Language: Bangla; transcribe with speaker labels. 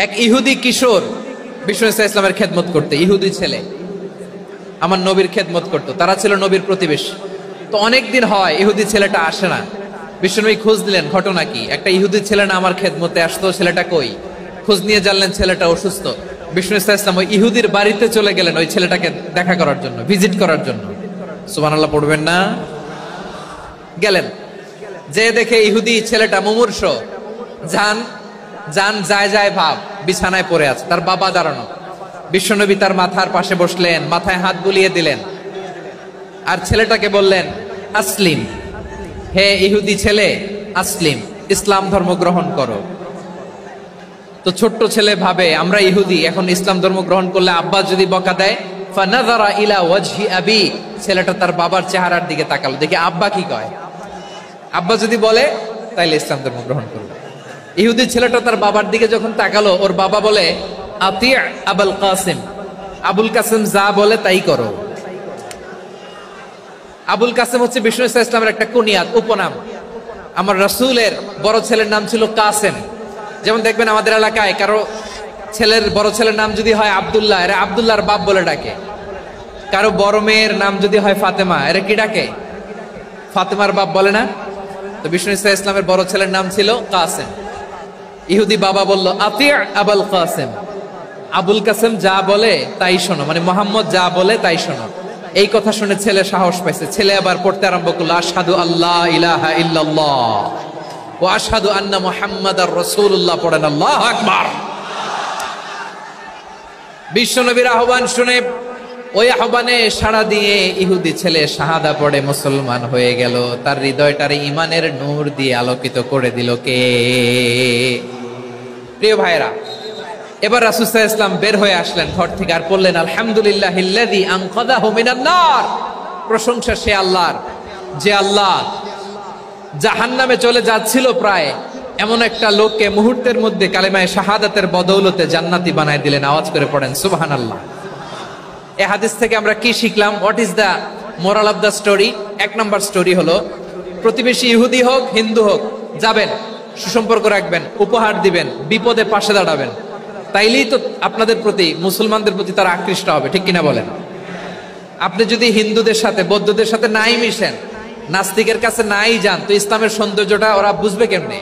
Speaker 1: এক ইহুদি কিশোর বিষ্ণু ইসলামের খেদমত করতে, ইহুদি ছেলে আমার নবীর খেদমত করতো, তারা ছিল নবীর প্রতিবেশী। তো অনেকদিন হয় ইহুদি ছেলেটা আসে না। বিষ্ণুনবী খোঁজ দিলেন, ঘটনা কি? একটা ইহুদি ছেলে না আমার খেদমতে আসতো, ছেলেটা কই? খোঁজ নিয়ে জানলেন ছেলেটা অসুস্থ। বিষ্ণু ইসলাম ওই ইহুদির বাড়িতে চলে গেলেন ওই ছেলেটাকে দেখা করার জন্য, ভিজিট করার জন্য। সুবহানাল্লাহ পড়বেন না? গেলেন, যে দেখে ইহুদি ছেলেটা মুমূর্ষ, জান জান যায় যায় ভাব, বিছানায় পড়ে আছে, তার বাবা দাঁড়ানো। বিশ্বনবী তার মাথার পাশে বসলেন, মাথায় হাত বুলিয়ে দিলেন, আর ছেলেটাকে বললেন, আসলিম, হে ইহুদি ছেলে, আসলিম, ইসলাম ধর্ম গ্রহণ করো। তো ছোট্ট ছেলে ভাবে আমরা ইহুদি, এখন ইসলাম ধর্ম গ্রহণ করলে আব্বা যদি বকা দেয়। ফানাযারা ইলা ওয়াজহি আবি, ছেলেটা তার বাবার চেহারার দিকে তাকালো, দেখি আব্বা কি কয়। আব্বা যদি বলে তাইলে ইসলাম ধর্ম গ্রহণ করবে। ইহুদি ছেলেটা তার বাবার দিকে যখন তাকালো, ওর বাবা বলে, আতি আবুল কাসিম, আবুল কাসিম যা বলে তাই করো। আবুল কাসিম হচ্ছে বিষ্ণু ইসলামের একটা কুনিয়াত, উপনাম। আমার রাসূলের বড় ছেলের নাম ছিল কাসেম। যেমন দেখবেন আমাদের এলাকায় কারো ছেলের বড় ছেলের নাম যদি হয় আব্দুল্লাহ, এরা আব্দুল্লাহর বাপ বলে ডাকে। কারো বড় মেয়ের নাম যদি হয় ফাতেমা, এরা কি ডাকে? ফাতেমার বাপ বলে না? তো বিষ্ণু ইসলামের বড় ছেলের নাম ছিল কাসেম। ইহুদি বাবা বলল, আতি আবুল কাসেম, আবুল কাসেম যা বলে তাই শোনো, মানে মোহাম্মদ যা বলে তাই শোনো। এই কথা শুনে ছেলে সাহস পাইছে, ছেলে আবার পড়তে আরম্ভ করলো, আশহাদু আল্লাহ ইলাহা ইল্লাল্লাহ ওয়া আশহাদু আন্না মুহাম্মাদার রাসূলুল্লাহ, পড়েন আল্লাহু আকবার। বিশ্বনবীর আহ্বান শুনে ওই আহ্বানে সাড়া দিয়ে ইহুদি ছেলে শাহাদা পড়ে মুসলমান হয়ে গেল। তার হৃদয়টারে ইমানের নূর দিয়ে আলোকিত করে দিল কে? প্রিয় ভাইরা, এবার রাসূল সাল্লাল্লাহু আলাইহি ওয়াসাল্লাম বের হয়ে আসলেন ঘর থেকে, আর বললেন, আলহামদুলিল্লাহিল্লাযী আনকাযাহু মিনান নার, প্রশংসা সে আল্লাহর যে আল্লাহ জাহান্নামে চলে যাচ্ছিল প্রায় এমন একটা লোককে মুহূর্তের মধ্যে কালেমায়ে শাহাদাতের বদৌলতে জান্নাতি বানায় দিলেন। আওয়াজ করে পড়েন সুবহানাল্লাহ। এই হাদিস থেকে আমরা কি শিখলাম? What is the moral of the story? এক নম্বর স্টোরি হলো, প্রতিবেশী ইহুদি হোক হিন্দু হোক, যাবেন, সুসম্পর্ক রাখবেন, উপহার দিবেন, বিপদে পাশে দাঁড়াবেন, তাইলেই তো আপনাদের প্রতি, মুসলমানদের প্রতি তারা আকৃষ্ট হবে, ঠিক কিনা বলেন? আপনি যদি হিন্দুদের সাথে বৌদ্ধদের সাথে নাই মিশেন, নাস্তিকের কাছে নাই যান, তো ইসলামের সৌন্দর্যটা ওরা বুঝবে কেমনে?